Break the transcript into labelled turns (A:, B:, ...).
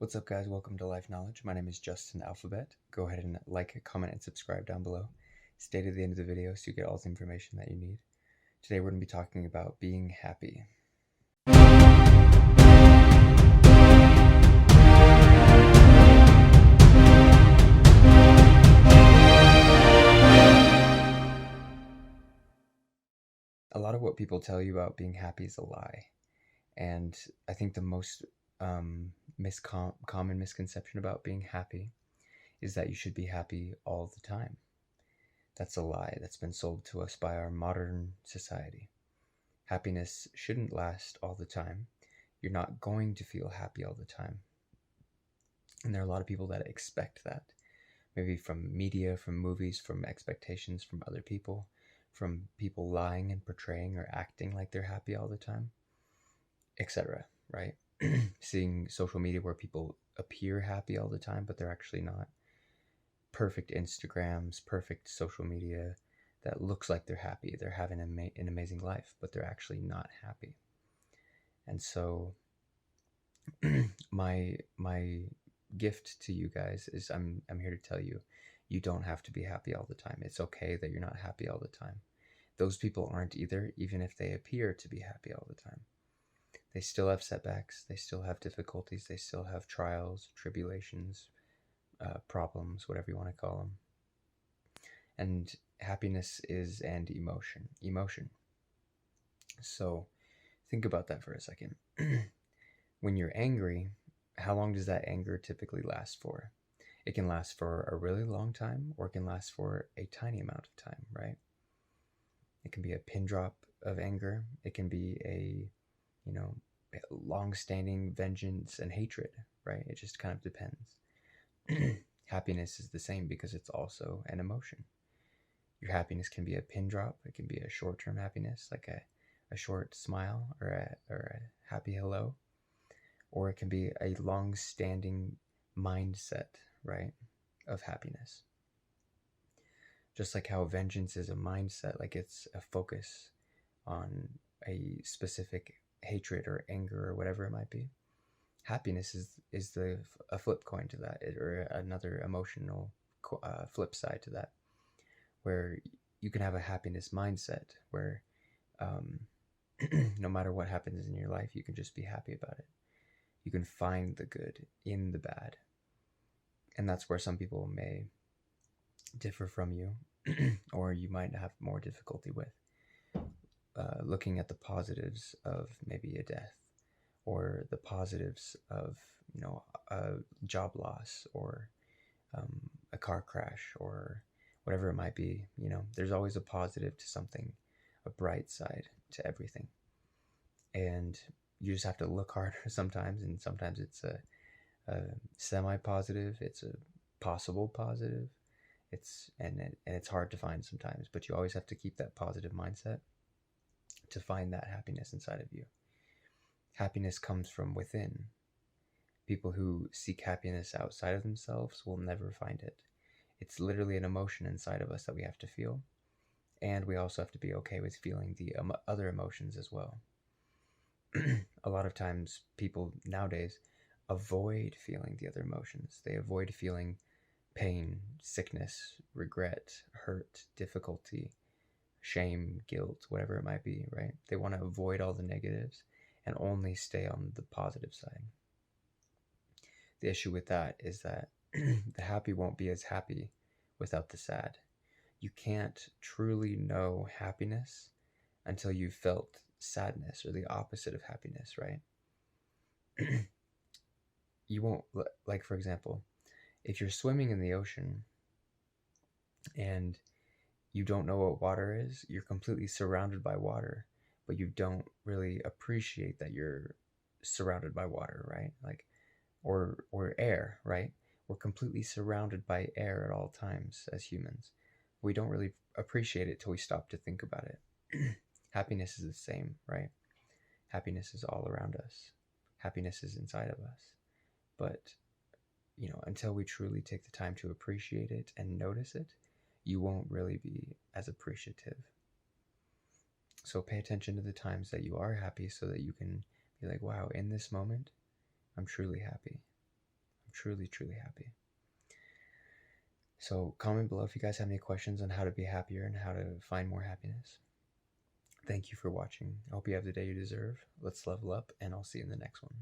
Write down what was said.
A: What's up, guys? Welcome to Life Knowledge. My name is Justin Alphabet. Go ahead and like, comment, and subscribe down below. Stay to the end of the video so you get all the information that you need. Today we're going to be talking about being happy. A lot of what people tell you about being happy is a lie. And I think the most common misconception about being happy is that you should be happy all the time. That's a lie that's been sold to us by our modern society. Happiness shouldn't last all the time. You're not going to feel happy all the time. And there are a lot of people that expect that. Maybe from media, from movies, from expectations from other people, from people lying and portraying or acting like they're happy all the time, etc. Right? Seeing social media where people appear happy all the time, but they're actually not. Perfect Instagrams, perfect social media that looks like they're happy. They're having an amazing life, but they're actually not happy. And so my gift to you guys is I'm here to tell you, you don't have to be happy all the time. It's okay that you're not happy all the time. Those people aren't either, even if they appear to be happy all the time. They still have setbacks, they still have difficulties, they still have trials, tribulations, problems, whatever you want to call them. And happiness is an emotion. So think about that for a second. When you're angry, how long does that anger typically last for? It can last for a really long time, or it can last for a tiny amount of time, right? It can be a pin drop of anger. It can be a long-standing vengeance and hatred, right? It just kind of depends. Happiness is the same because it's also an emotion. Your happiness can be a pin drop. It can be a short-term happiness, like a short smile or a happy hello. Or it can be a long-standing mindset, right, of happiness. Just like how vengeance is a mindset, like it's a focus on a specific hatred or anger or whatever it might be. Happiness is a flip coin to that, or another emotional flip side to that, where you can have a happiness mindset where no matter what happens in your life, you can just be happy about it. You can find the good in the bad. And that's where some people may differ from you, or you might have more difficulty with looking at the positives of maybe a death, or the positives of a job loss, or a car crash, or whatever it might be. There's always a positive to something, a bright side to everything. And you just have to look harder sometimes, and sometimes it's a semi-positive, it's a possible positive. It's hard to find sometimes, but you always have to keep that positive mindset to find that happiness inside of you. Happiness comes from within. People who seek happiness outside of themselves will never find it. It's literally an emotion inside of us that we have to feel, and we also have to be okay with feeling the other emotions as well. A lot of times people nowadays avoid feeling the other emotions. They avoid feeling pain, sickness, regret, hurt, difficulty, shame, guilt, whatever it might be, right? They want to avoid all the negatives and only stay on the positive side. The issue with that is that the happy won't be as happy without the sad. You can't truly know happiness until you've felt sadness, or the opposite of happiness, right? You won't, like, for example, if you're swimming in the ocean and you don't know what water is, you're completely surrounded by water, but you don't really appreciate that you're surrounded by water, right? Like, or air, right? We're completely surrounded by air at all times as humans. We don't really appreciate it till we stop to think about it. Happiness is the same, right? Happiness is all around us. Happiness is inside of us. But, until we truly take the time to appreciate it and notice it, you won't really be as appreciative. So pay attention to the times that you are happy so that you can be like, wow, in this moment, I'm truly happy. truly, truly happy. So comment below if you guys have any questions on how to be happier and how to find more happiness. Thank you for watching. I hope you have the day you deserve. Let's level up, and I'll see you in the next one.